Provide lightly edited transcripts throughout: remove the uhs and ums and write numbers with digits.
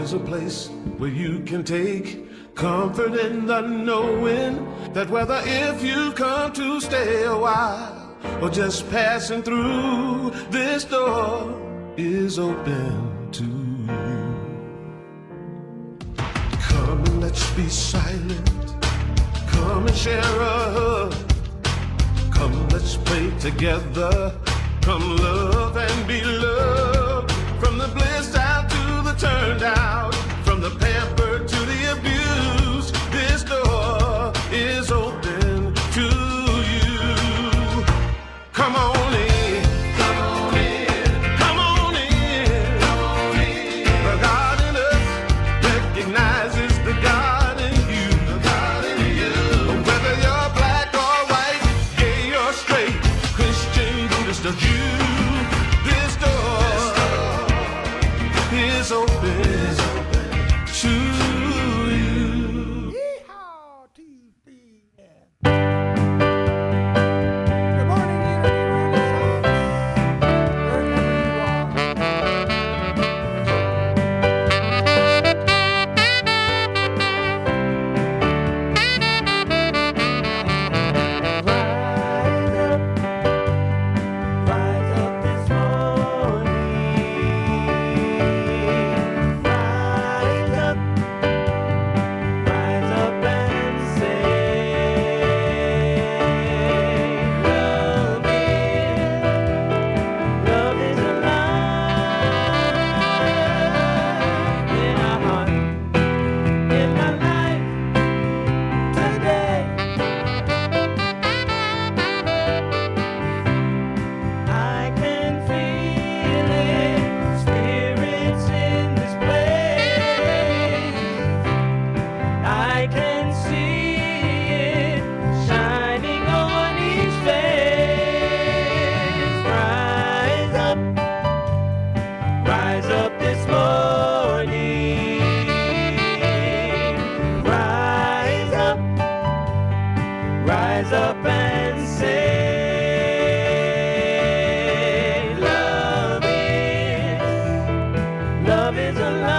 There's a place where you can take comfort in the knowing that whether if you've come to stay a while or just passing through, this door is open to you. Come and let's be silent. Come and share a hug. Come, let's pray together. Come love and be loved. From the bliss out to the turned out, from the pampered to the abused, this door is open to you. Come on in. Come on in. Come on in. Come on in. The God in us recognizes the God in you. The God in you. Whether you're black or white, gay or straight, Christian, Buddhist or Jew, this door is open to you. Yeehaw, TBN. Good morning, Unity Renaissance. Wherever you are. Rise up this morning. Rise up and say, love is alive in our heart, in my life today. I can feel it, spirits in this place. I can see it shining on each face. Rise up this morning. Rise up and say, love is alive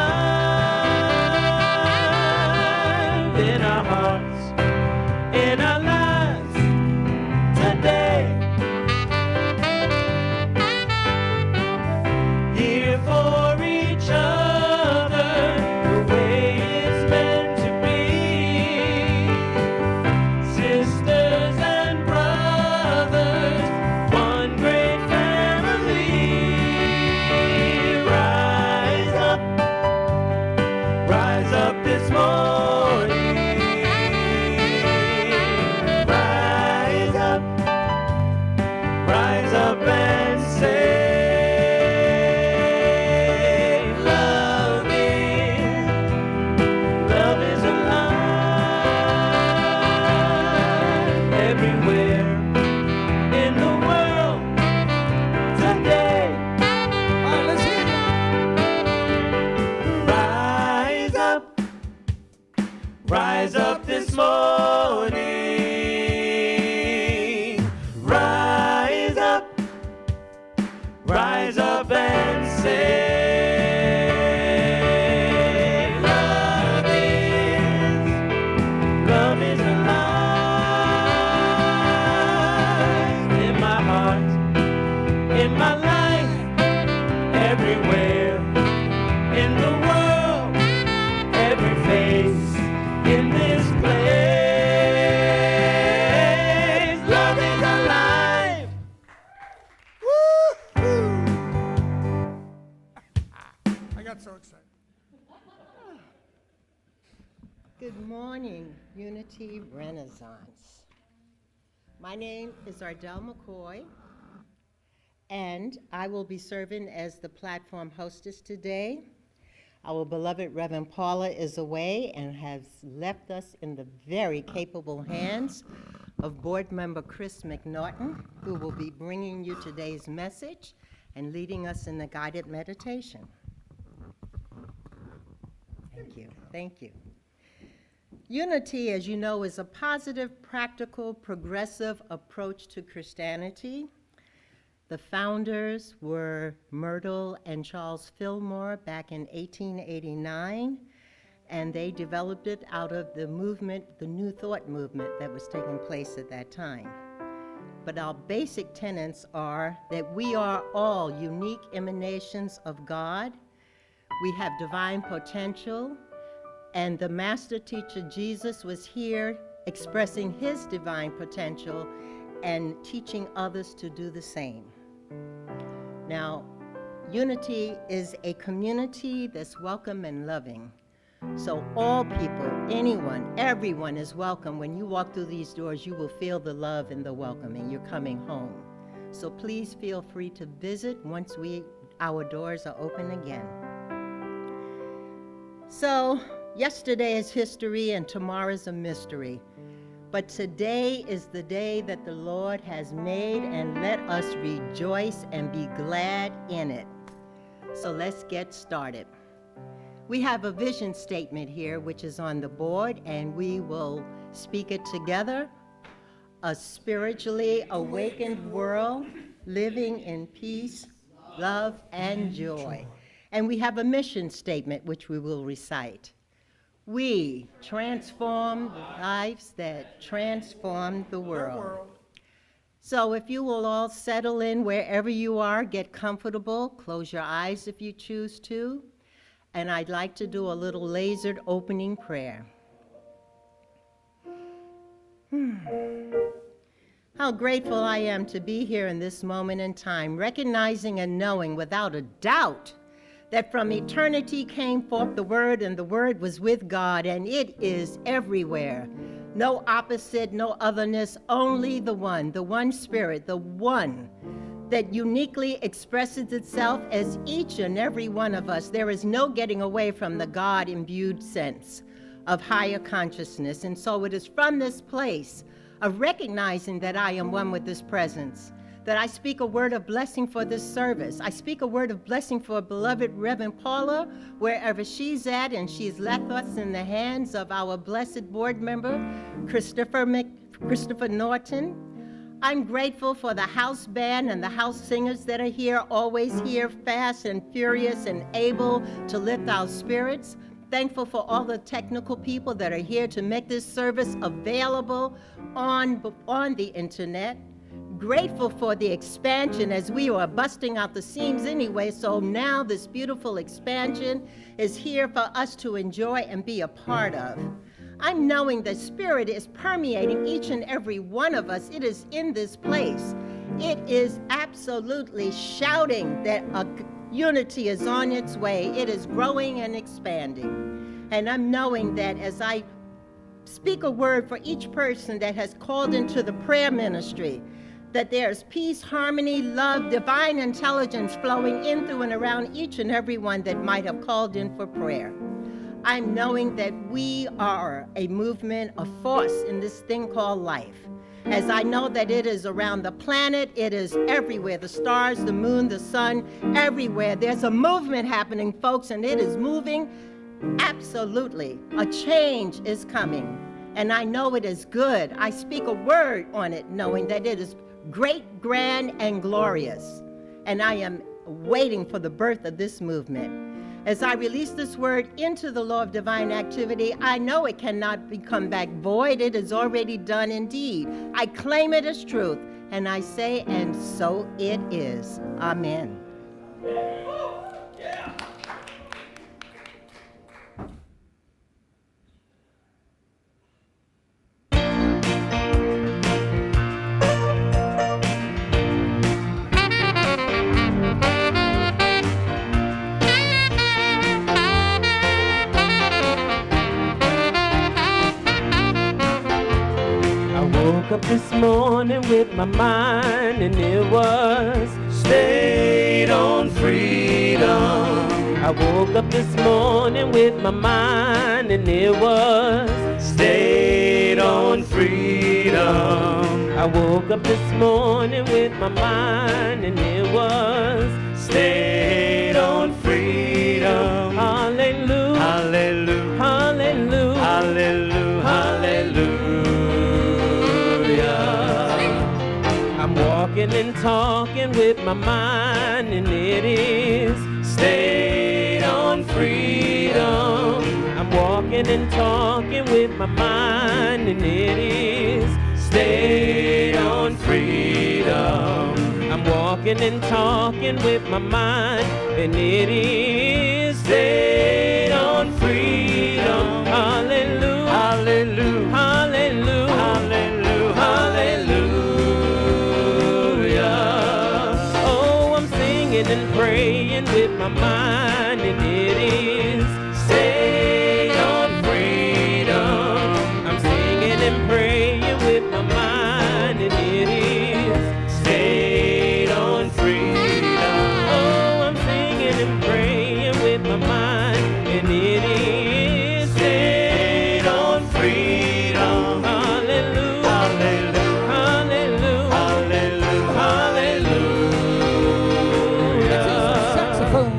in our hearts, in our lives today. Here for each other, the way it's meant to be. Sisters and brothers, one great family. Rise up this morning. Rise up and say, love is alive everywhere in the world today. All right, let's hear it. Rise up this morning. Rise up and say, love is alive in my heart, in my life, everywhere in the world, every face in this place. Love is alive. Woo-hoo. I got so excited. Good morning, Unity Renaissance. My name is Ardell McCoy, and I will be serving as the platform hostess today. Our beloved Reverend Paula is away and has left us in the very capable hands of board member Chris McNaughton, who will be bringing you today's message and leading us in the guided meditation. Thank you. Thank you. Unity, as you know, is a positive, practical, progressive approach to Christianity The founders were Myrtle and Charles Fillmore back in 1889, and they developed it out of the movement, the New Thought movement that was taking place at that time. But our basic tenets are that we are all unique emanations of God. We have divine potential, and the master teacher Jesus was here expressing his divine potential and teaching others to do the same. Now, Unity is a community that's welcome and loving. So all people, anyone, everyone is welcome. When you walk through these doors, you will feel the love and the welcome, and you're coming home. So please feel free to visit once our doors are open again. So yesterday is history and tomorrow's a mystery. But today is the day that the Lord has made, and let us rejoice and be glad in it. So let's get started. We have a vision statement here, which is on the board, and we will speak it together. A spiritually awakened world, living in peace, love, and joy. And we have a mission statement, which we will recite. We transform lives that transform the world. So if you will all settle in wherever you are, get comfortable, close your eyes if you choose to, and I'd like to do a little lasered opening prayer. How grateful I am to be here in this moment in time, recognizing and knowing without a doubt that from eternity came forth the Word, and the Word was with God, and it is everywhere. No opposite, no otherness, only the one Spirit, the one that uniquely expresses itself as each and every one of us. There is no getting away from the God-imbued sense of higher consciousness. And so it is from this place of recognizing that I am one with this presence that I speak a word of blessing for this service. I speak a word of blessing for beloved Reverend Paula, wherever she's at, and she's left us in the hands of our blessed board member, Christopher Naughton. I'm grateful for the house band and the house singers that are here, always here, fast and furious and able to lift our spirits. Thankful for all the technical people that are here to make this service available on the internet. Grateful for the expansion as we are busting out the seams anyway, so now this beautiful expansion is here for us to enjoy and be a part of. I'm knowing that Spirit is permeating each and every one of us. It is in this place. It is absolutely shouting that a unity is on its way. It is growing and expanding. And I'm knowing that as I speak a word for each person that has called into the prayer ministry, that there's peace, harmony, love, divine intelligence flowing in, through, and around each and every one that might have called in for prayer. I'm knowing that we are a movement, a force in this thing called life. As I know that it is around the planet, it is everywhere, the stars, the moon, the sun, everywhere. There's a movement happening, folks, and it is moving absolutely. A change is coming, and I know it is good. I speak a word on it, knowing that it is great, grand, and glorious. And I am waiting for the birth of this movement. As I release this word into the law of divine activity, I know it cannot become back void. It is already done indeed. I claim it as truth, and I say, and so it is. Amen. Up this morning with my mind, and it was stayed on freedom. I woke up this morning with my mind, and it was stayed on freedom. I woke up this morning with my mind, and it was stayed on freedom. Hallelujah, hallelujah, hallelujah, hallelujah, hallelujah. I'm walking and talking talking with my mind, and it is state on freedom. I'm walking and talking with my mind, and it is state on freedom. I'm walking and talking with my mind, and it is state on freedom. Hallelujah, hallelujah, hallelujah, hallelujah, hallelujah. Oh, I'm singing and praying with my mind, and it is state on freedom. I'm singing and praying with my mind, and it is state on freedom. Oh, I'm singing and praying with my mind, and it is state on freedom. Hallelujah, hallelujah, hallelujah, hallelujah, hallelujah. Saxophone.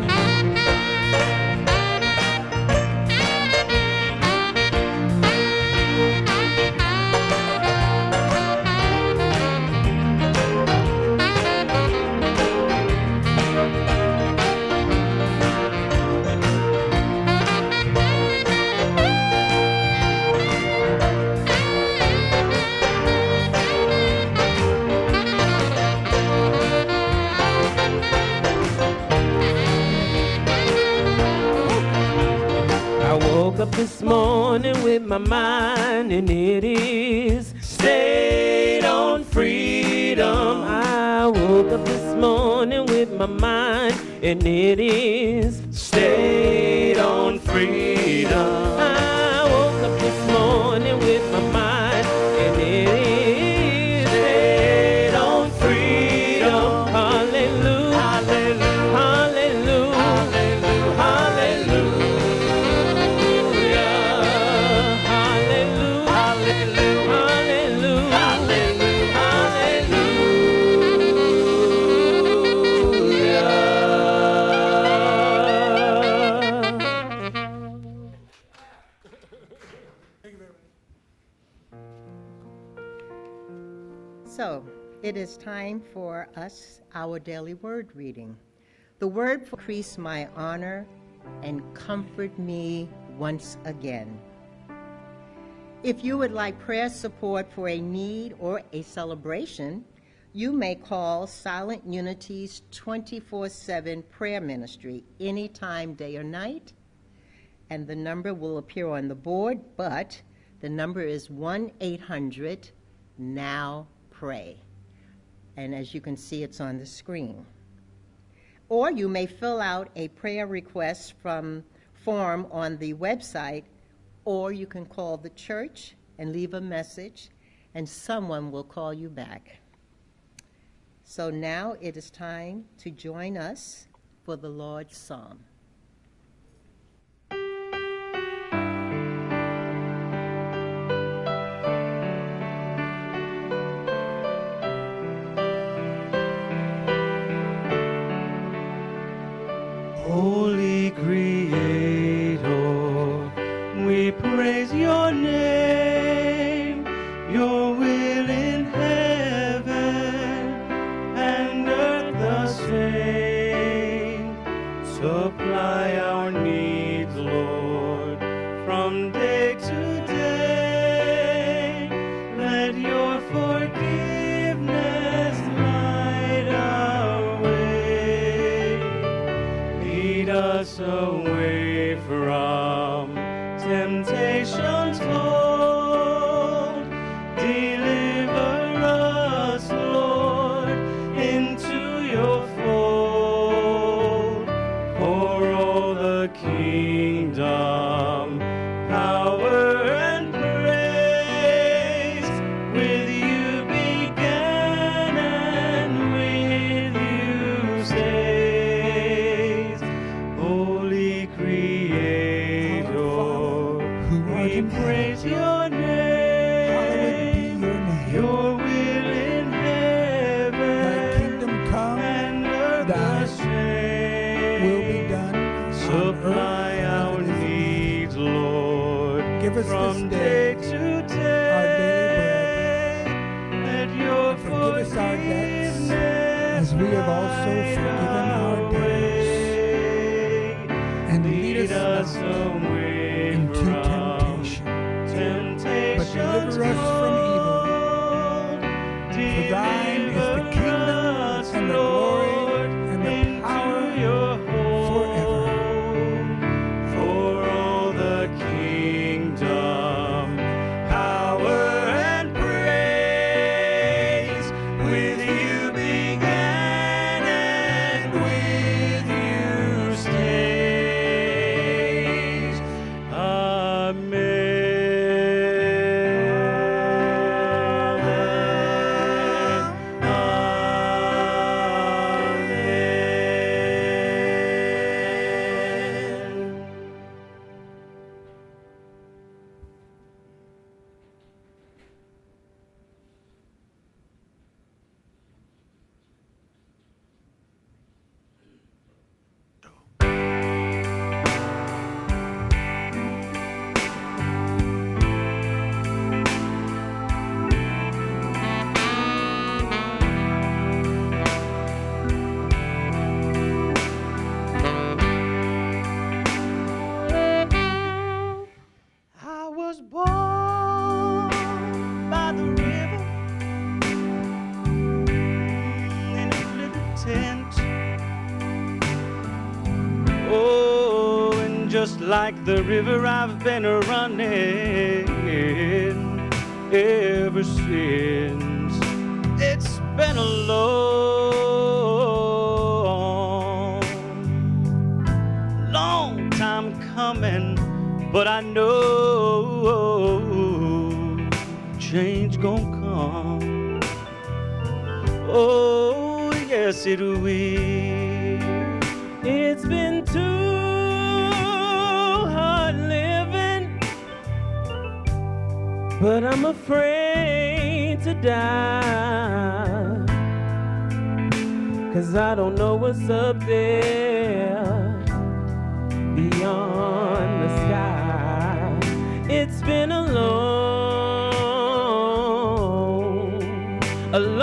I woke up this morning with my mind, and it is stayed on freedom. I woke up this morning with my mind, and it is stayed on freedom. I woke up this morning with my mind, and it is stayed on freedom. Hallelujah, hallelujah, hallelujah, hallelujah. So, it is time for us, our daily word reading. The word for increase my honor and comfort me once again. If you would like prayer support for a need or a celebration, you may call Silent Unity's 24/7 prayer ministry anytime, day or night, and the number will appear on the board, but the number is 1-800-NOW-PRAY. And as you can see, it's on the screen. Or you may fill out a prayer request form on the website, or you can call the church and leave a message, and someone will call you back. So now it is time to join us for the Lord's Psalm. Holy Creator, we praise your name, your will in heaven and earth the same. Supply our needs, Lord, from day to day. Let your forgiveness light our way. Lead us away from temptations fold. Deliver us, Lord, into your fold. For all the kingdom, power, and praise, with you began and with you stays. Holy Creator, we praise your name. Your will in heaven, Thy kingdom come, and earth the thy same. will be done on Supply earth our as it is in heaven. needs, Lord, Give us from this day day to our daily day. Let your Forgive us our debts forgiveness as we are also forgiven our debts, and lead us not into temptation, but deliver us from evil. For thine is the kingdom and the glory and the power forever. For all the kingdom, power, and praise, with you began and with you stays. Amen. I was born by the river in a little tent. Oh, and just like the river, I've been running ever since. It's been a long time coming, but I know change gon' come. Oh, yes, it will. It's been too hard living, but I'm afraid to die, 'cause I don't know what's up there beyond the sky. It's been a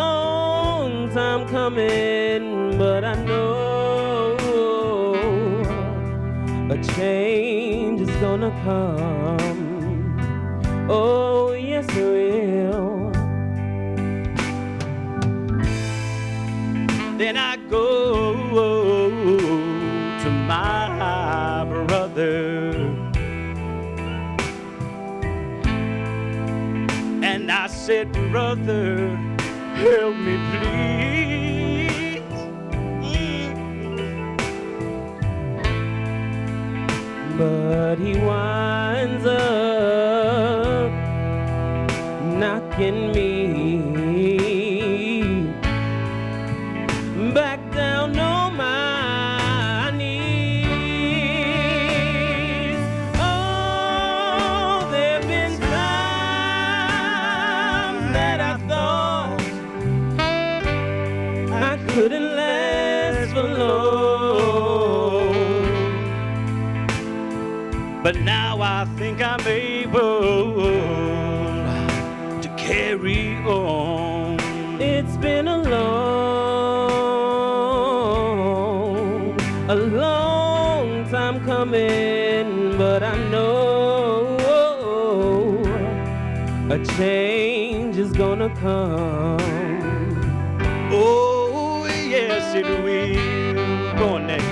long time coming, but I know a change is gonna come. Oh, yes, it will. Then I go to my brother, and I said, brother, help me please. But he winds up knocking me back down on my knees. Oh, there've been times that I thought I couldn't last for long, but now I think I'm able to carry on. It's been a long time coming, but I know a change is gonna come. Oh, yes, it will. Go on, Nick.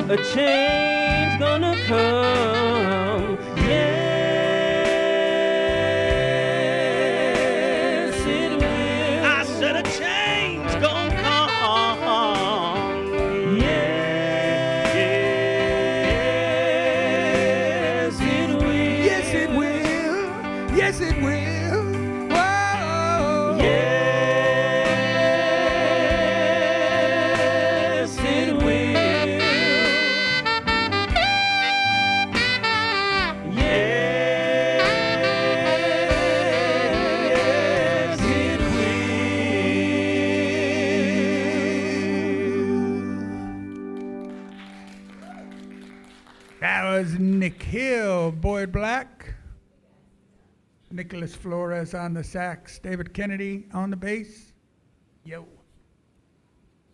A change gonna come. Yes, it will. I said a change gonna it will. Yes, it will. Whoa. Yes, it will. Yes, it will. That was Nick Hill, Boyd Black. Nicholas Flores on the sax, David Kennedy on the bass. Yo. I'd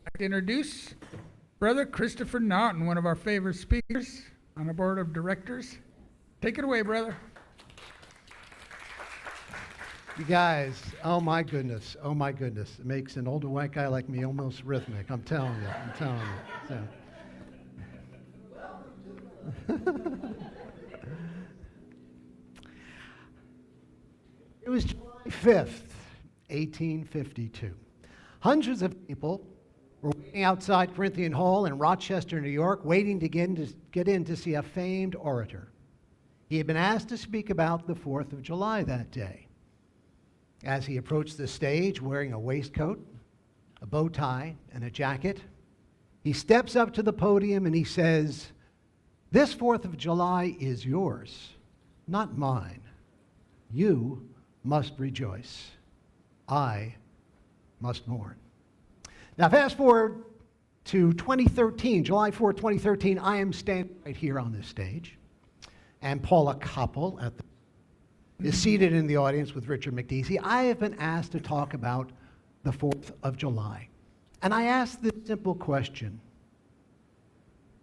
like to introduce Brother Christopher Naughton, one of our favorite speakers on the board of directors. Take it away, brother. You guys, oh my goodness. It makes an older white guy like me almost rhythmic. I'm telling you. So. It was July 5th, 1852. Hundreds of people were waiting outside Corinthian Hall in Rochester, New York, waiting to get in to see a famed orator. He had been asked to speak about the 4th of July that day. As he approached the stage wearing a waistcoat, a bow tie, and a jacket, he steps up to the podium and he says, "This 4th of July is yours, not mine. You must rejoice. I must mourn." Now fast forward to 2013, July 4, 2013, I am standing right here on this stage, and Paula Koppel is seated in the audience with Richard McDeasy. I have been asked to talk about the 4th of July. And I asked this simple question.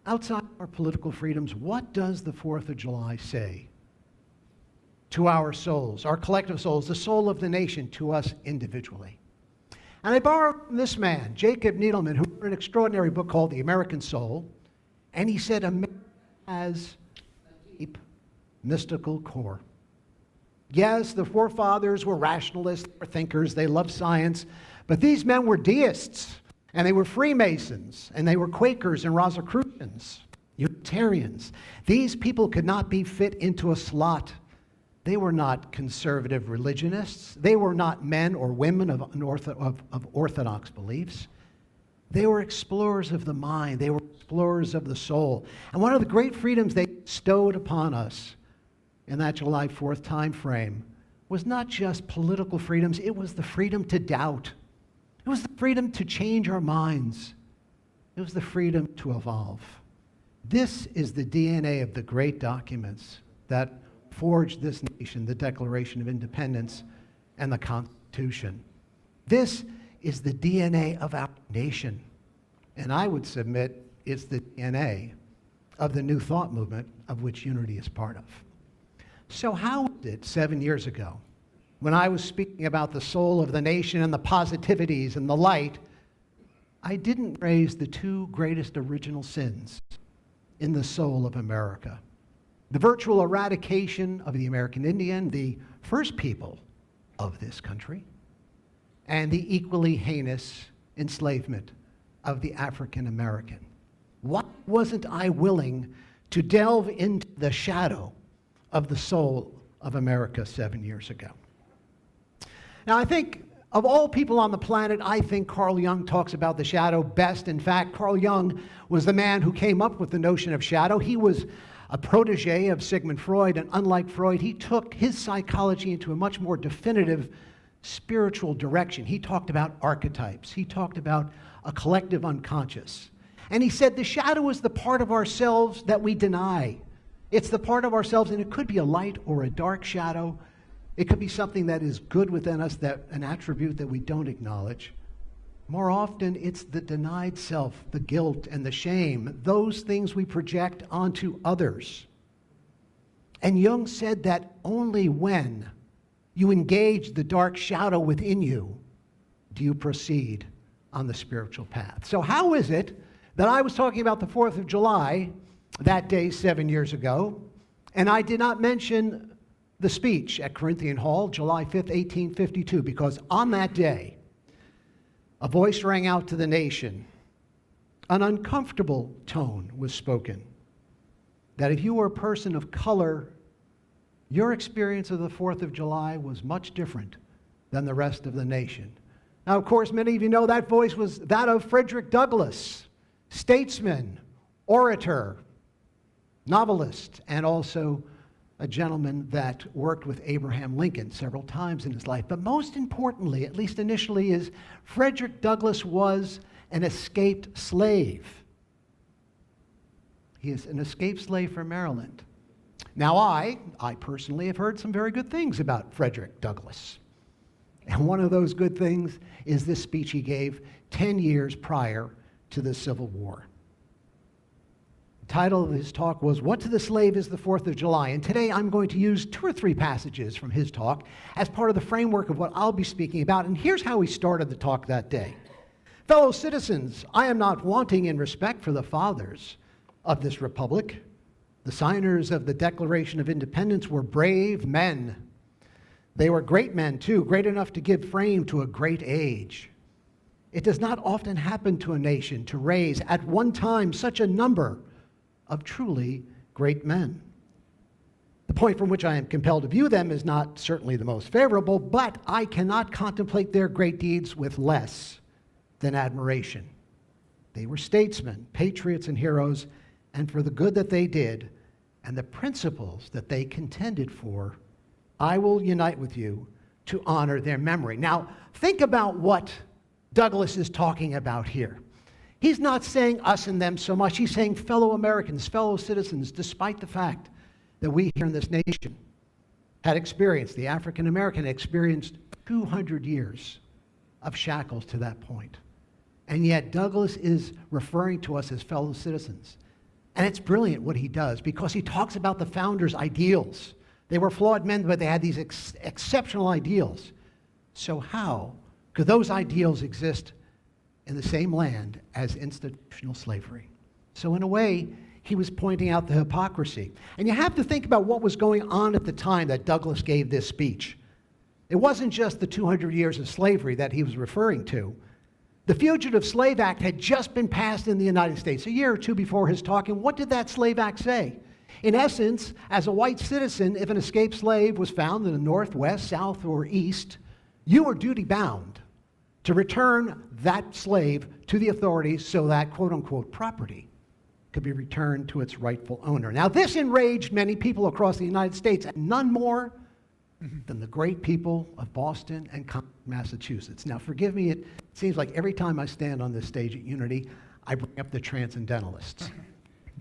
Outside our political freedoms, what does the 4th of July say to our souls, our collective souls, the soul of the nation, to us individually? And I borrowed from this man, Jacob Needleman, who wrote an extraordinary book called The American Soul, and he said, America has a deep mystical core. Yes, the forefathers were rationalists, they were thinkers, they loved science, but these men were deists, and they were Freemasons, and they were Quakers and Rosicrucians, Unitarians. These people could not be fit into a slot. They were not conservative religionists. They were not men or women of orthodox beliefs. They were explorers of the mind. They were explorers of the soul. And one of the great freedoms they bestowed upon us in that July 4th time frame was not just political freedoms, it was the freedom to doubt. It was the freedom to change our minds. It was the freedom to evolve. This is the DNA of the great documents that forged this nation, the Declaration of Independence and the Constitution. This is the DNA of our nation. And I would submit it's the DNA of the New Thought movement of which Unity is part of. So how did 7 years ago, when I was speaking about the soul of the nation and the positivities and the light, I didn't raise the two greatest original sins in the soul of America? The virtual eradication of the American Indian, the first people of this country, and the equally heinous enslavement of the African American. Why wasn't I willing to delve into the shadow of the soul of America 7 years ago? Now, I think of all people on the planet, I think Carl Jung talks about the shadow best. In fact, Carl Jung was the man who came up with the notion of shadow. He was a protege of Sigmund Freud, and unlike Freud, he took his psychology into a much more definitive spiritual direction. He talked about archetypes. He talked about a collective unconscious. And he said the shadow is the part of ourselves that we deny. It's the part of ourselves, and it could be a light or a dark shadow. It could be something that is good within us, that an attribute that we don't acknowledge. More often, it's the denied self, the guilt and the shame, those things we project onto others. And Jung said that only when you engage the dark shadow within you do you proceed on the spiritual path. So how is it that I was talking about the 4th of July that day 7 years ago, and I did not mention the speech at Corinthian Hall, July 5th, 1852, because on that day, a voice rang out to the nation. An uncomfortable tone was spoken, that if you were a person of color, your experience of the 4th of July was much different than the rest of the nation. Now, of course, many of you know that voice was that of Frederick Douglass, statesman, orator, novelist, and also a gentleman that worked with Abraham Lincoln several times in his life. But most importantly, at least initially, is Frederick Douglass was an escaped slave. He is an escaped slave from Maryland. Now, I personally have heard some very good things about Frederick Douglass. And one of those good things is this speech he gave 10 years prior to the Civil War. The title of his talk was, "What to the Slave is the 4th of July?" And today I'm going to use 2 or 3 passages from his talk as part of the framework of what I'll be speaking about. And here's how he started the talk that day. "Fellow citizens, I am not wanting in respect for the fathers of this republic. The signers of the Declaration of Independence were brave men. They were great men, too, great enough to give frame to a great age. It does not often happen to a nation to raise at one time such a number of truly great men. The point from which I am compelled to view them is not certainly the most favorable, but I cannot contemplate their great deeds with less than admiration. They were statesmen, patriots, and heroes, and for the good that they did and the principles that they contended for, I will unite with you to honor their memory." Now, think about what Douglass is talking about here. He's not saying us and them so much. He's saying fellow Americans, fellow citizens, despite the fact that we here in this nation had experienced, the African American experienced 200 years of shackles to that point. And yet Douglass is referring to us as fellow citizens. And it's brilliant what he does, because he talks about the founders' ideals. They were flawed men, but they had these exceptional ideals. So how could those ideals exist in the same land as institutional slavery? So in a way, he was pointing out the hypocrisy. And you have to think about what was going on at the time that Douglass gave this speech. It wasn't just the 200 years of slavery that he was referring to. The Fugitive Slave Act had just been passed in the United States a year or two before his talk. And what did that Slave Act say? In essence, as a white citizen, if an escaped slave was found in the North, West, South, or East, you were duty-bound to return that slave to the authorities so that quote-unquote property could be returned to its rightful owner. Now, this enraged many people across the United States, and none more than the great people of Boston and Massachusetts. Now, forgive me, it seems like every time I stand on this stage at Unity, I bring up the Transcendentalists.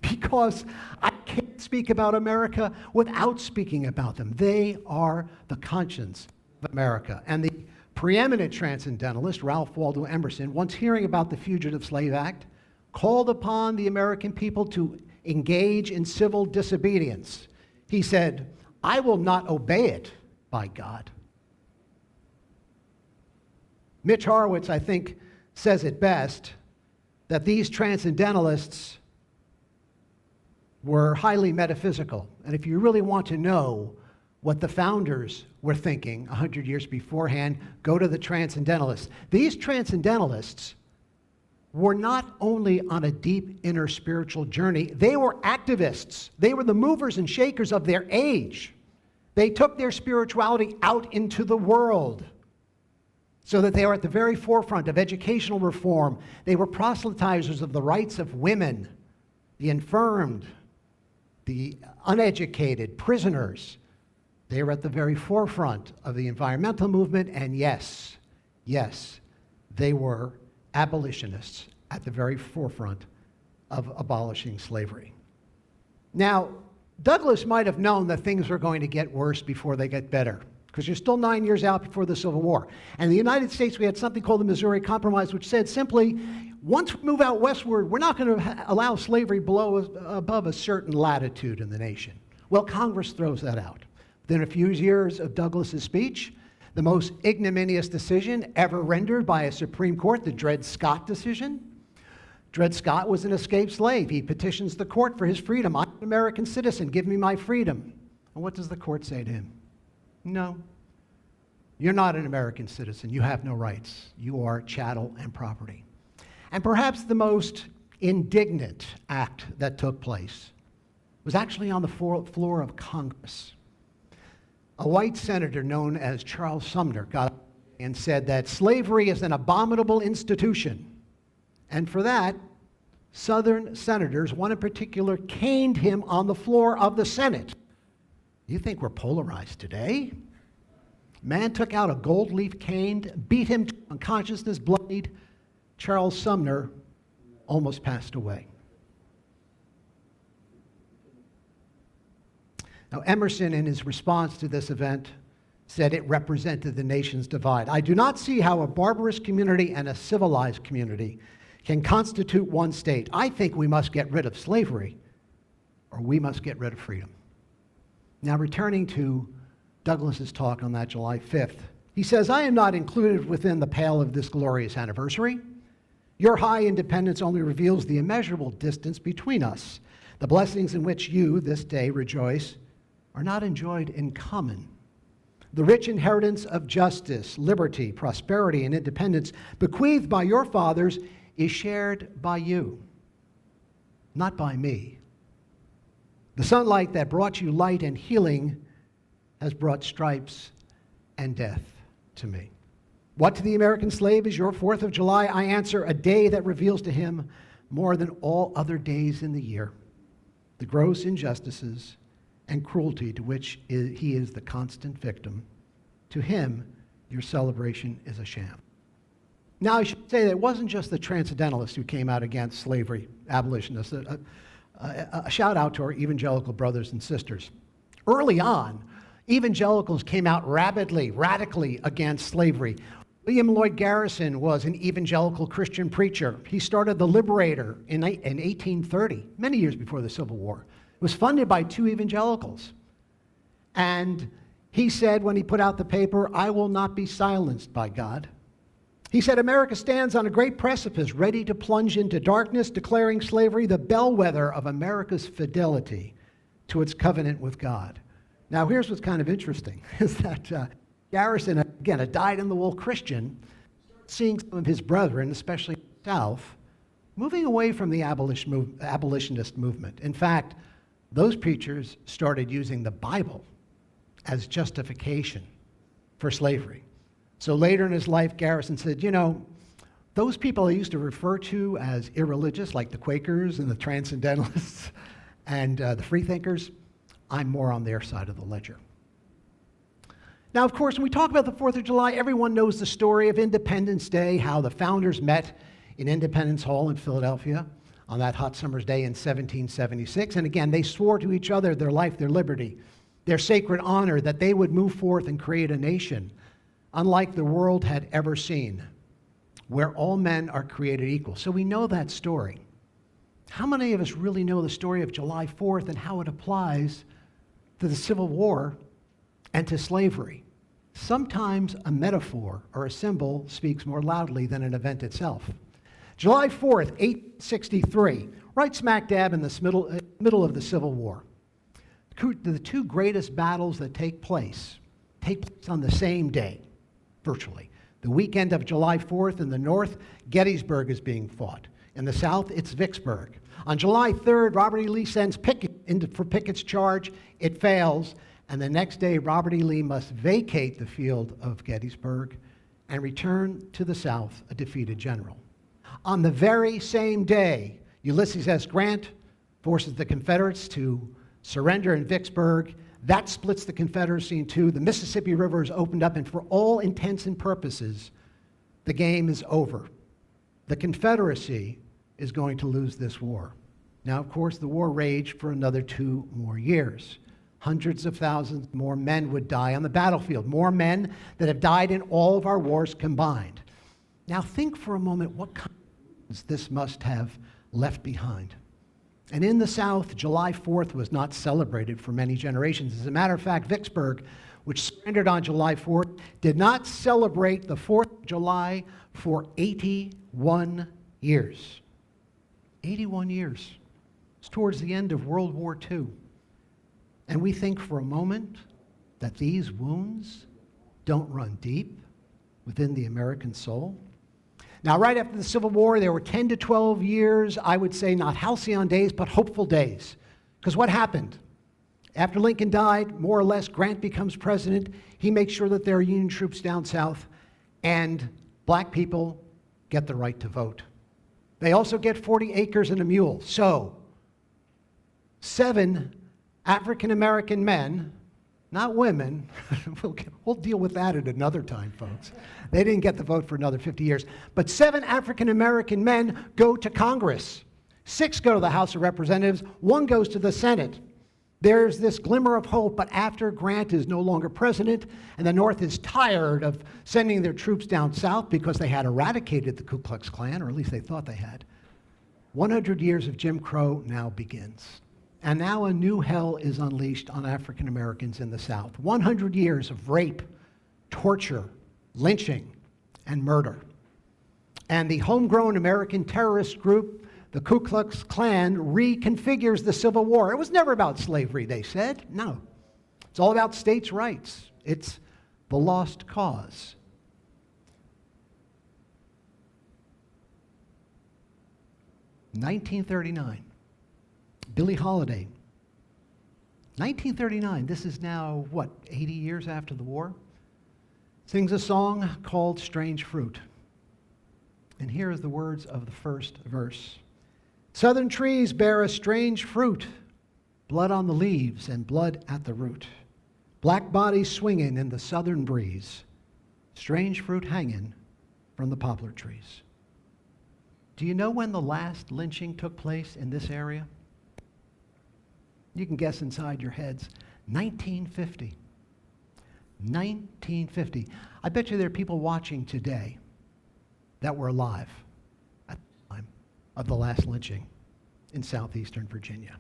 Because I can't speak about America without speaking about them. They are the conscience of America. And the preeminent Transcendentalist, Ralph Waldo Emerson, once hearing about the Fugitive Slave Act, called upon the American people to engage in civil disobedience. He said, "I will not obey it, by God." Mitch Horowitz, I think, says it best, that these Transcendentalists were highly metaphysical. And if you really want to know what the founders were thinking 100 years beforehand, go to the Transcendentalists. These Transcendentalists were not only on a deep inner spiritual journey, they were activists. They were the movers and shakers of their age. They took their spirituality out into the world so that they were at the very forefront of educational reform. They were proselytizers of the rights of women, the infirmed, the uneducated, prisoners. They were at the very forefront of the environmental movement, and yes, they were abolitionists at the very forefront of abolishing slavery. Now, Douglass might have known that things were going to get worse before they get better, because you're still 9 years out before the Civil War. And in the United States, we had something called the Missouri Compromise, which said simply, once we move out westward, we're not going to allow slavery above a certain latitude in the nation. Well, Congress throws that out. Within a few years of Douglass's speech, the most ignominious decision ever rendered by a Supreme Court, the Dred Scott decision. Dred Scott was an escaped slave. He petitions the court for his freedom. I'm an American citizen. Give me my freedom. And what does the court say to him? No. You're not an American citizen. You have no rights. You are chattel and property. And perhaps the most indignant act that took place was actually on the floor of Congress. a white senator known as Charles Sumner got up and said that slavery is an abominable institution. And for that, Southern senators, one in particular, caned him on the floor of the Senate. You think we're polarized today? Man took out a gold leaf cane, beat him to unconsciousness, bloodied. Charles Sumner almost passed away. Now, Emerson, in his response to this event, said it represented the nation's divide. I do not see how a barbarous community and a civilized community can constitute one state. I think we must get rid of slavery, or we must get rid of freedom. Now, returning to Douglas's talk on that July 5th, he says, I am not included within the pale of this glorious anniversary. Your high independence only reveals the immeasurable distance between us. The blessings in which you, this day, rejoice are not enjoyed in common. The rich inheritance of justice, liberty, prosperity, and independence bequeathed by your fathers is shared by you, not by me. The sunlight that brought you light and healing has brought stripes and death to me. What to the American slave is your 4th of July? I answer, a day that reveals to him more than all other days in the year the gross injustices and cruelty to which he is the constant victim. To him, your celebration is a sham. Now, I should say that it wasn't just the transcendentalists who came out against slavery, abolitionists. A shout out to our evangelical brothers and sisters. Early on, evangelicals came out radically against slavery. William Lloyd Garrison was an evangelical Christian preacher. He started The Liberator in 1830, many years before the Civil War. It was funded by 2 evangelicals. And he said when he put out the paper, I will not be silenced by God. He said, America stands on a great precipice, ready to plunge into darkness, declaring slavery the bellwether of America's fidelity to its covenant with God. Now, here's what's kind of interesting, is that Garrison, again, a dyed-in-the-wool Christian, seeing some of his brethren, especially in the South, moving away from the abolitionist movement. In fact, those preachers started using the Bible as justification for slavery. So later in his life, Garrison said, you know, those people I used to refer to as irreligious, like the Quakers and the Transcendentalists and the Freethinkers, I'm more on their side of the ledger. Now, of course, when we talk about the 4th of July, everyone knows the story of Independence Day, how the founders met in Independence Hall in Philadelphia on that hot summer's day in 1776. And again, they swore to each other their life, their liberty, their sacred honor, that they would move forth and create a nation unlike the world had ever seen, where all men are created equal. So we know that story. How many of us really know the story of July 4th and how it applies to the Civil War and to slavery? Sometimes a metaphor or a symbol speaks more loudly than an event itself. July 4th, 1863, right smack dab in the middle of the Civil War. The 2 greatest battles that take place on the same day, virtually. The weekend of July 4th in the north, Gettysburg is being fought. In the south, it's Vicksburg. On July 3rd, Robert E. Lee sends Pickett for Pickett's charge. It fails. And the next day, Robert E. Lee must vacate the field of Gettysburg and return to the South a defeated general. On the very same day, Ulysses S. Grant forces the Confederates to surrender in Vicksburg. That splits the Confederacy in 2. The Mississippi River is opened up, and for all intents and purposes, the game is over. The Confederacy is going to lose this war. Now, of course, the war raged for another 2 more years. Hundreds of thousands more men would die on the battlefield, more men that have died in all of our wars combined. Now, think for a moment what kind of wounds this must have left behind. And in the South, July 4th was not celebrated for many generations. As a matter of fact, Vicksburg, which surrendered on July 4th, did not celebrate the 4th of July for 81 years. 81 years. It's towards the end of World War II. And we think for a moment that these wounds don't run deep within the American soul. Now, right after the Civil War, there were 10 to 12 years, I would say not halcyon days, but hopeful days. Because what happened? After Lincoln died, more or less, Grant becomes president. He makes sure that there are Union troops down south, and black people get the right to vote. They also get 40 acres and a mule. So, 7 African-American men, not women, we'll deal with that at another time, folks. They didn't get the vote for another 50 years. But 7 African-American men go to Congress. 6 go to the House of Representatives. 1 goes to the Senate. There's this glimmer of hope, but after Grant is no longer president and the North is tired of sending their troops down south because they had eradicated the Ku Klux Klan, or at least they thought they had, 100 years of Jim Crow now begins. And now a new hell is unleashed on African Americans in the South. 100 years of rape, torture, lynching, and murder. And the homegrown American terrorist group, the Ku Klux Klan, reconfigures the Civil War. It was never about slavery, they said. No. It's all about states' rights. It's the lost cause. (1939). Billie Holiday. 1939, this is now, 80 years after the war? Sings a song called Strange Fruit. And here is the words of the first verse. Southern trees bear a strange fruit, blood on the leaves and blood at the root. Black bodies swinging in the southern breeze, strange fruit hanging from the poplar trees. Do you know when the last lynching took place in this area? You can guess inside your heads. 1950. 1950. I bet you there are people watching today that were alive at the time of the last lynching in southeastern Virginia.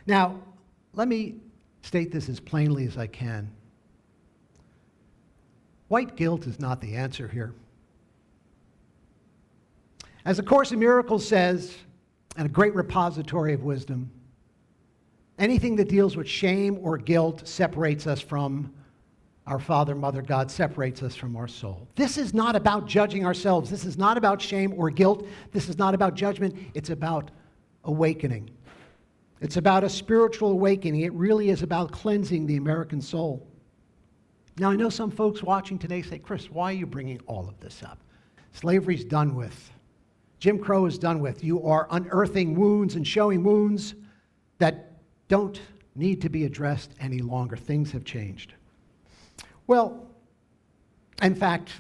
Now, let me state this as plainly as I can. White guilt is not the answer here. As A Course in Miracles says, and a great repository of wisdom, anything that deals with shame or guilt separates us from our Father, Mother, God, separates us from our soul. This is not about judging ourselves. This is not about shame or guilt. This is not about judgment. It's about awakening. It's about a spiritual awakening. It really is about cleansing the American soul. Now, I know some folks watching today say, Chris, why are you bringing all of this up? Slavery's done with. Jim Crow is done with. You are unearthing wounds and showing wounds that don't need to be addressed any longer. Things have changed. Well, in fact,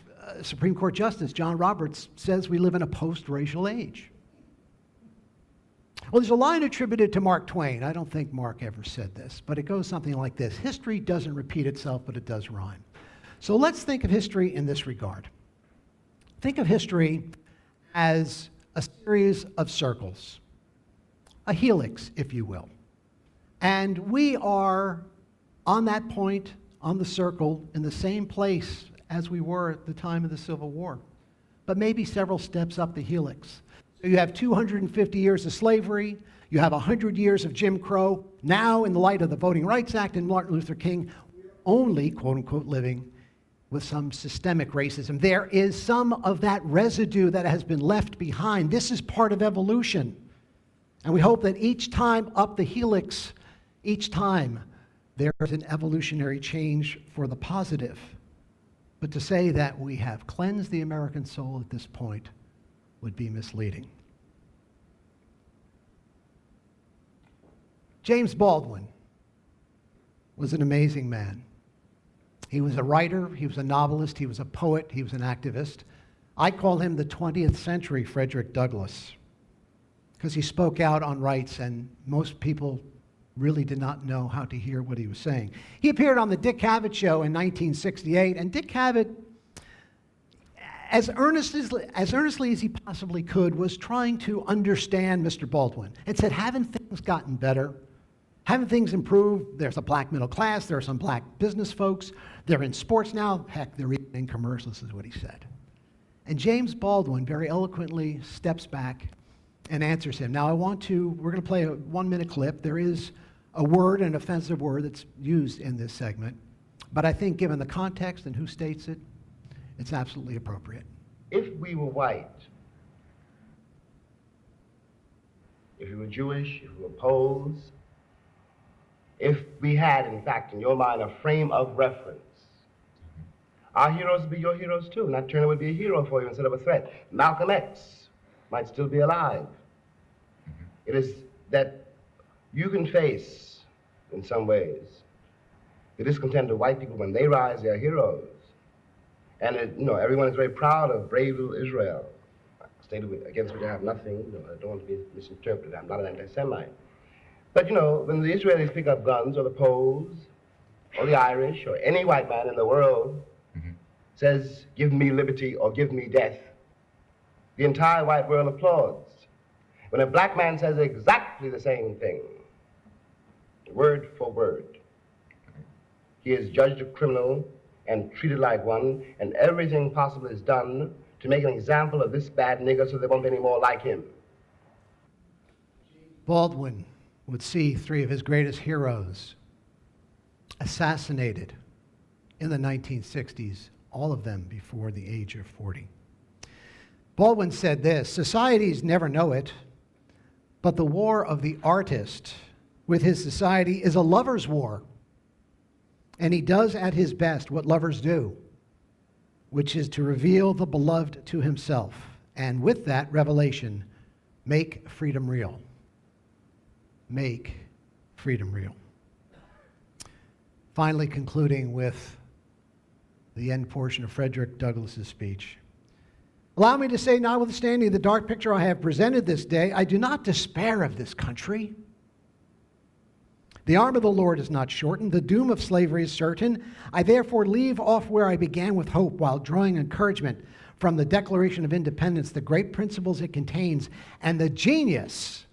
Supreme Court Justice John Roberts says we live in a post-racial age. Well, there's a line attributed to Mark Twain. I don't think Mark ever said this, but it goes something like this. History doesn't repeat itself, but it does rhyme. So let's think of history in this regard. Think of history as a series of circles, a helix, if you will. And we are on that point, on the circle, in the same place as we were at the time of the Civil War, but maybe several steps up the helix. So you have 250 years of slavery, you have 100 years of Jim Crow. Now, in the light of the Voting Rights Act and Martin Luther King, we're only, quote unquote, living with some systemic racism. There is some of that residue that has been left behind. This is part of evolution. And we hope that each time up the helix, each time there is an evolutionary change for the positive. But to say that we have cleansed the American soul at this point would be misleading. James Baldwin was an amazing man. He was a writer, he was a novelist, he was a poet, he was an activist. I call him the 20th century Frederick Douglass because he spoke out on rights and most people really did not know how to hear what he was saying. He appeared on the Dick Cavett Show in 1968, and Dick Cavett, as earnestly as he possibly could, was trying to understand Mr. Baldwin and said, haven't things gotten better? Haven't things improved? There's a black middle class, there are some black business folks, they're in sports now, heck, they're even in commercials, is what he said. And James Baldwin very eloquently steps back and answers him. Now we're going to play a 1-minute clip. There is a word, an offensive word that's used in this segment, but I think given the context and who states it, it's absolutely appropriate. If we were white, if we were Jewish, if we were Poles, if we had, in fact, in your mind, a frame of reference, our heroes would be your heroes too. Nat Turner would be a hero for you instead of a threat. Malcolm X might still be alive. It is that you can face, in some ways, the discontent of white people. When they rise, they are heroes. And everyone is very proud of brave little Israel, a state against which I have nothing. I don't want to be misinterpreted. I'm not an anti-Semite. But when the Israelis pick up guns, or the Poles, or the Irish, or any white man in the world says, "Give me liberty or give me death," the entire white world applauds. When a black man says exactly the same thing, word for word, he is judged a criminal and treated like one, and everything possible is done to make an example of this bad nigger so there won't be any more like him. Baldwin would see three of his greatest heroes assassinated in the 1960s, all of them before the age of 40. Baldwin said this: "Societies never know it, but the war of the artist with his society is a lover's war. And he does at his best what lovers do, which is to reveal the beloved to himself, and with that revelation, make freedom real." Make freedom real. Finally, concluding with the end portion of Frederick Douglass's speech. Allow me to say, notwithstanding the dark picture I have presented this day, I do not despair of this country. The arm of the Lord is not shortened. The doom of slavery is certain. I therefore leave off where I began with hope, while drawing encouragement from the Declaration of Independence, the great principles it contains, and the genius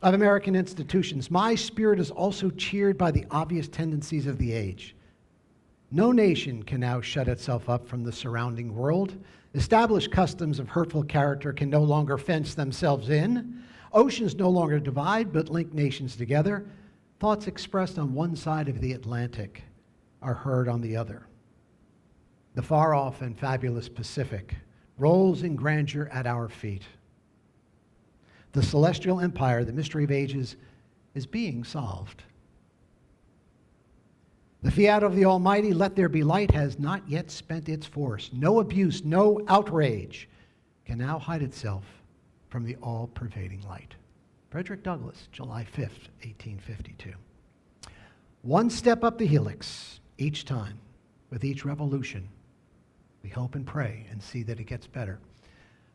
of American institutions. My spirit is also cheered by the obvious tendencies of the age. No nation can now shut itself up from the surrounding world. Established customs of hurtful character can no longer fence themselves in. Oceans no longer divide, but link nations together. Thoughts expressed on one side of the Atlantic are heard on the other. The far-off and fabulous Pacific rolls in grandeur at our feet. The celestial empire, the mystery of ages, is being solved. The fiat of the Almighty, "Let there be light," has not yet spent its force. No abuse, no outrage can now hide itself from the all-pervading light. Frederick Douglass, July 5th, 1852. One step up the helix each time. With each revolution, we hope and pray and see that it gets better.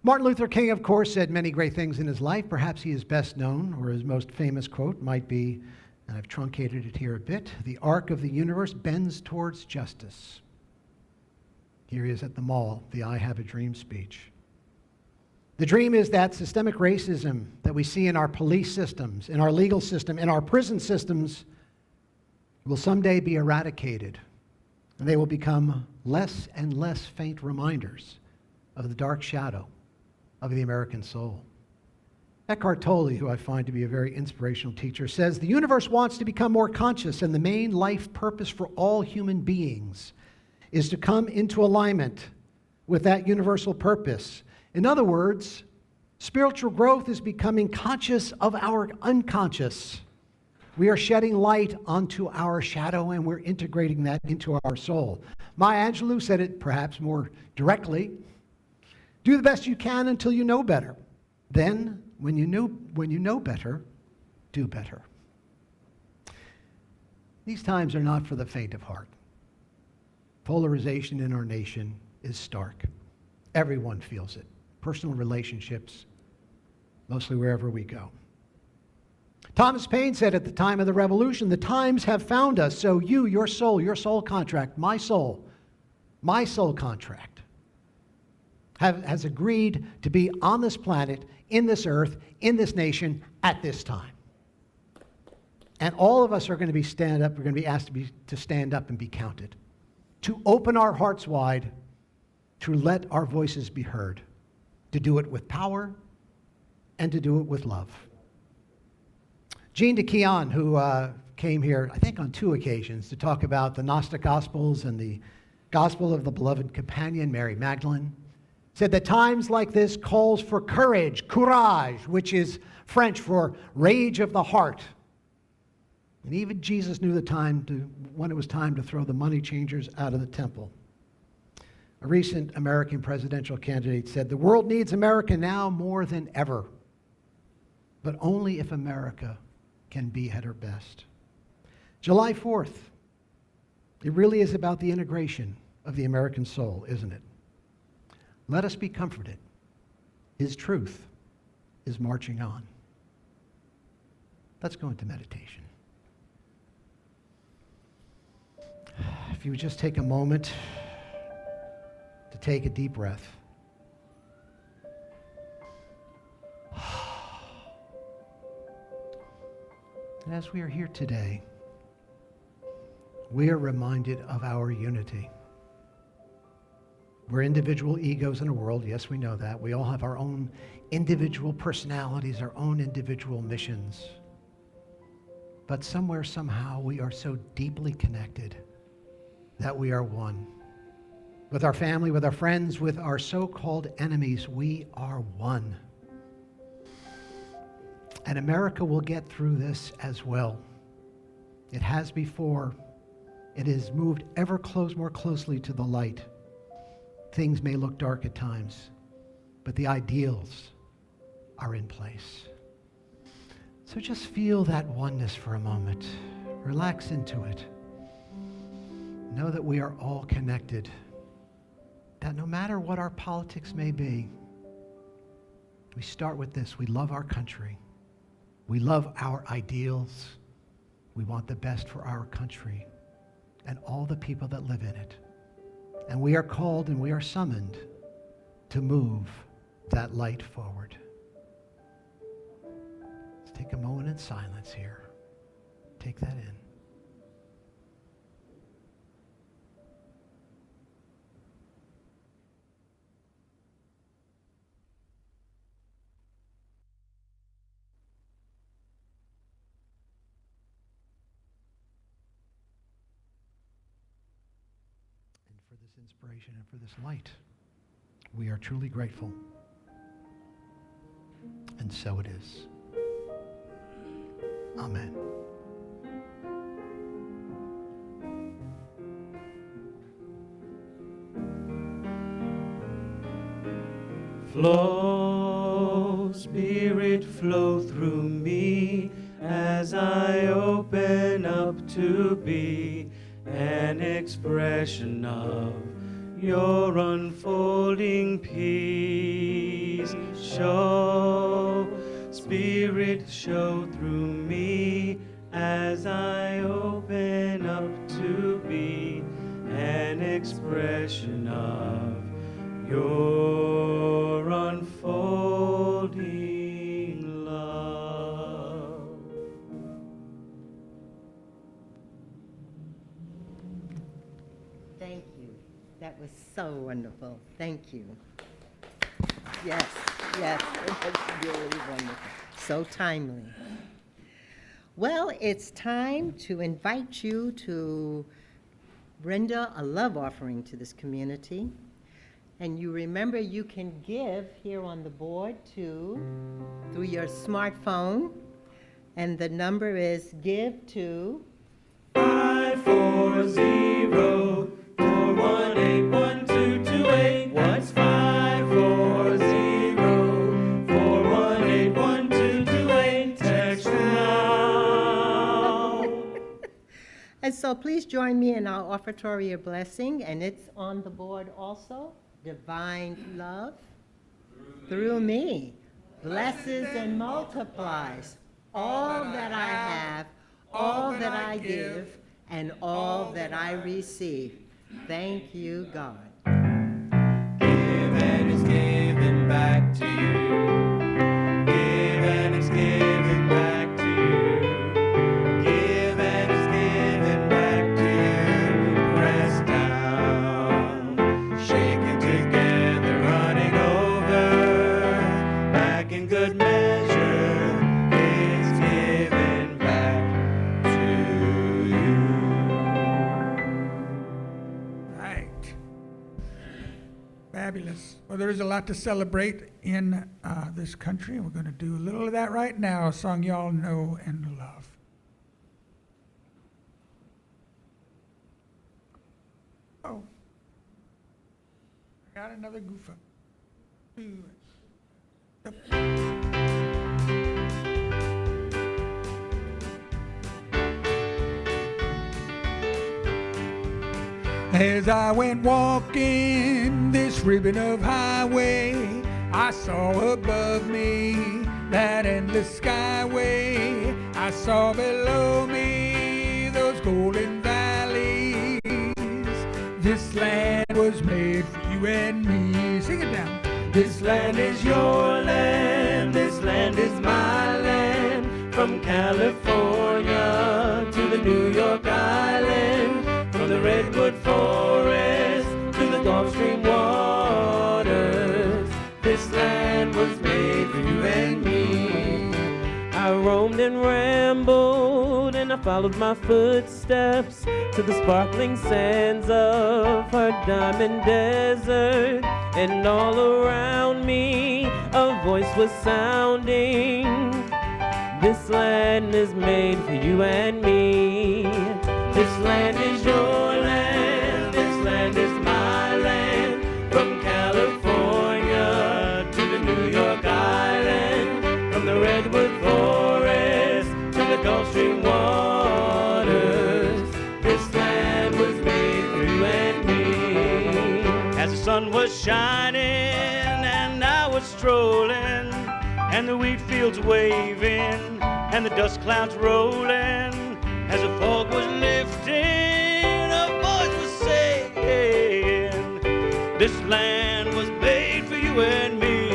Martin Luther King, of course, said many great things in his life. Perhaps he is best known, or his most famous quote might be, and I've truncated it here a bit, "The arc of the universe bends towards justice." Here he is at the mall, the "I Have a Dream" speech. The dream is that systemic racism that we see in our police systems, in our legal system, in our prison systems will someday be eradicated, and they will become less and less faint reminders of the dark shadow of the American soul. Eckhart Tolle, who I find to be a very inspirational teacher, says the universe wants to become more conscious, and the main life purpose for all human beings is to come into alignment with that universal purpose. In other words, spiritual growth is becoming conscious of our unconscious. We are shedding light onto our shadow, and we're integrating that into our soul. Maya Angelou said it perhaps more directly: do the best you can until you know better. Then, when you know better, do better. These times are not for the faint of heart. Polarization in our nation is stark. Everyone feels it. Personal relationships, mostly wherever we go. Thomas Paine said at the time of the Revolution, "The times have found us, so you, your soul contract, my soul contract, has agreed to be on this planet, in this earth, in this nation, at this time." And all of us are going to be we're going to be asked to stand up and be counted, to open our hearts wide, to let our voices be heard, to do it with power and to do it with love. Jean de Keon, who came here, I think on 2 occasions, to talk about the Gnostic Gospels and the Gospel of the Beloved Companion, Mary Magdalene, said that times like this calls for courage, which is French for rage of the heart. And even Jesus knew when it was time to throw the money changers out of the temple. A recent American presidential candidate said, "The world needs America now more than ever, but only if America can be at her best." July 4th, it really is about the integration of the American soul, isn't it? Let us be comforted. His truth is marching on. Let's go into meditation. If you would just take a moment to take a deep breath. And as we are here today, we are reminded of our unity. We're individual egos in a world, yes, we know that. We all have our own individual personalities, our own individual missions. But somewhere, somehow, we are so deeply connected that we are one. With our family, with our friends, with our so-called enemies, we are one. And America will get through this as well. It has before. It has moved more closely to the light. Things may look dark at times, but the ideals are in place. So just feel that oneness for a moment. Relax into it. Know that we are all connected. That no matter what our politics may be, we start with this. We love our country. We love our ideals. We want the best for our country and all the people that live in it. And we are called and we are summoned to move that light forward. Let's take a moment in silence here. Take that in. For this inspiration and for this light, we are truly grateful. And so it is. Amen. Flow, Spirit, flow through me as I open up to be an expression of your unfolding peace. Show, Spirit, show through me as I open up to be an expression of your unfolding love. Thank you. That was so wonderful. Thank you. Yes, yes, it was really wonderful. So timely. Well, it's time to invite you to render a love offering to this community. And you remember you can give here on the board through your smartphone. And the number is give to 540-418-1228. What's 540-418-1228? Text now. And so please join me in our offertory of blessing, and it's on the board also. Divine love through me blesses and multiplies all that I have, all that I give, and all that I receive. Thank you, God. Give and it's given back to you. Give and it's given back to you. Give and it's given back to you. Press down, shaking together, running over, back in good measure. It's given back to you. Right. Fabulous. Well, there is a lot to celebrate in this country. We're going to do a little of that right now, a song y'all know and love. Oh. I got another goof up. Two. As I went walking this ribbon of highway, I saw above me that endless skyway. I saw below me those golden valleys. This land was made for you and me. Sing it down. This land is your land, this land is my land. From California to the New York Island, from the redwood forest to the Gulf Stream waters. This land was made for you and me. I roamed and rambled and I followed my footsteps to the sparkling sands of her diamond desert. And all around me a voice was sounding. This land is made for you and me. This land is your land, this land is my land. From California to the New York Island, from the redwood forest to the Gulf Stream waters. This land was made for you and me. As the sun was shining and I was strolling, and the wheat fields waving and the dust clouds rolling, as the fog was lifting, a voice was saying, this land was made for you and me.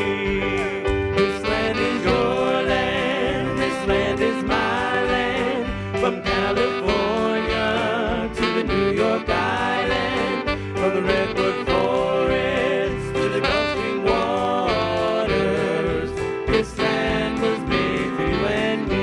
This land is your land, this land is my land. From California to the New York Island, from the redwood forest to the Gulf Stream waters. This land was made for you and me.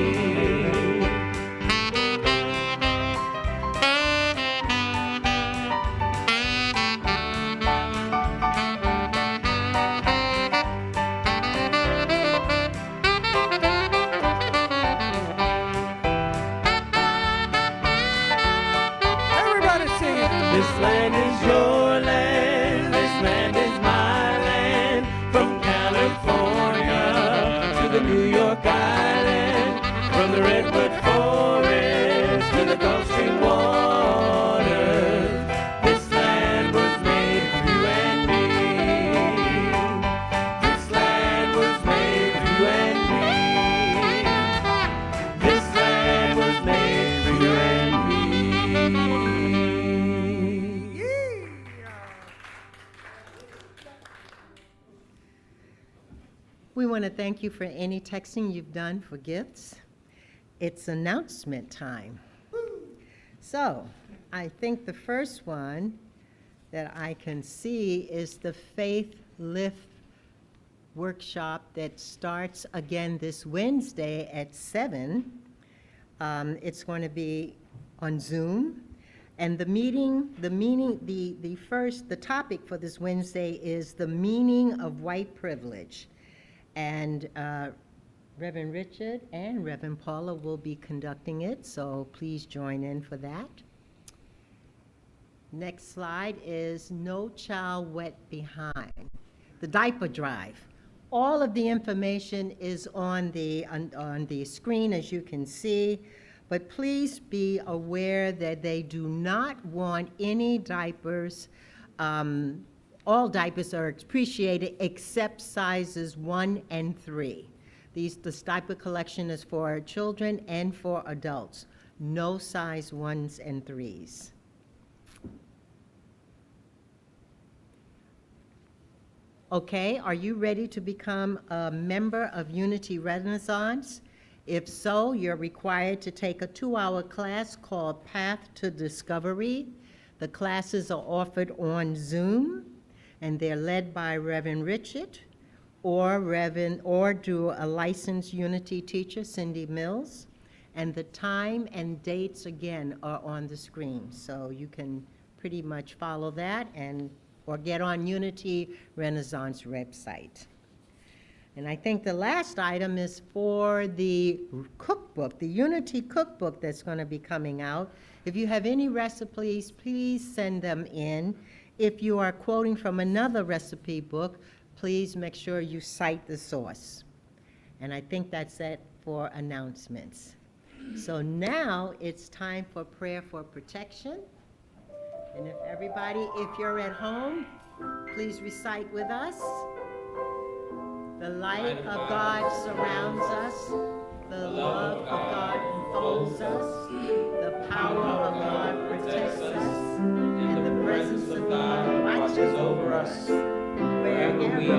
Everybody sing it. This land is your land, this land is my land. From California to the New York Island, from the redwood forest to the Gulf Stream waters. This land was made for you and me. This land was made for you and me. This land was made for you and me. We want to thank you for any texting you've done for gifts. It's announcement time. So, I think the first one that I can see is the Faith Lift workshop that starts again this Wednesday at 7. It's going to be on Zoom. And the topic for this Wednesday is the meaning of white privilege. And Reverend Richard and Reverend Paula will be conducting it, so please join in for that. Next slide is No Child Wet Behind, the diaper drive. All of the information is on the screen, as you can see, but please be aware that they do not want any diapers. All diapers are appreciated except sizes 1 and 3. This diaper collection is for children and for adults. No size 1s and 3s. Okay, are you ready to become a member of Unity Renaissance? If so, you're required to take a 2-hour class called Path to Discovery. The classes are offered on Zoom, and they're led by Reverend Richard or do a licensed Unity teacher, Cindy Mills. And the time and dates, again, are on the screen. So you can pretty much follow that or get on Unity Renaissance website. And I think the last item is for the cookbook, the Unity cookbook that's going to be coming out. If you have any recipes, please send them in. If you are quoting from another recipe book, please make sure you cite the source. And I think that's it for announcements. So now it's time for prayer for protection. And if everybody, if you're at home, please recite with us. The light of God surrounds us. The love of God enfolds us. The power of God protects us. And the presence of God watches over us. Wherever we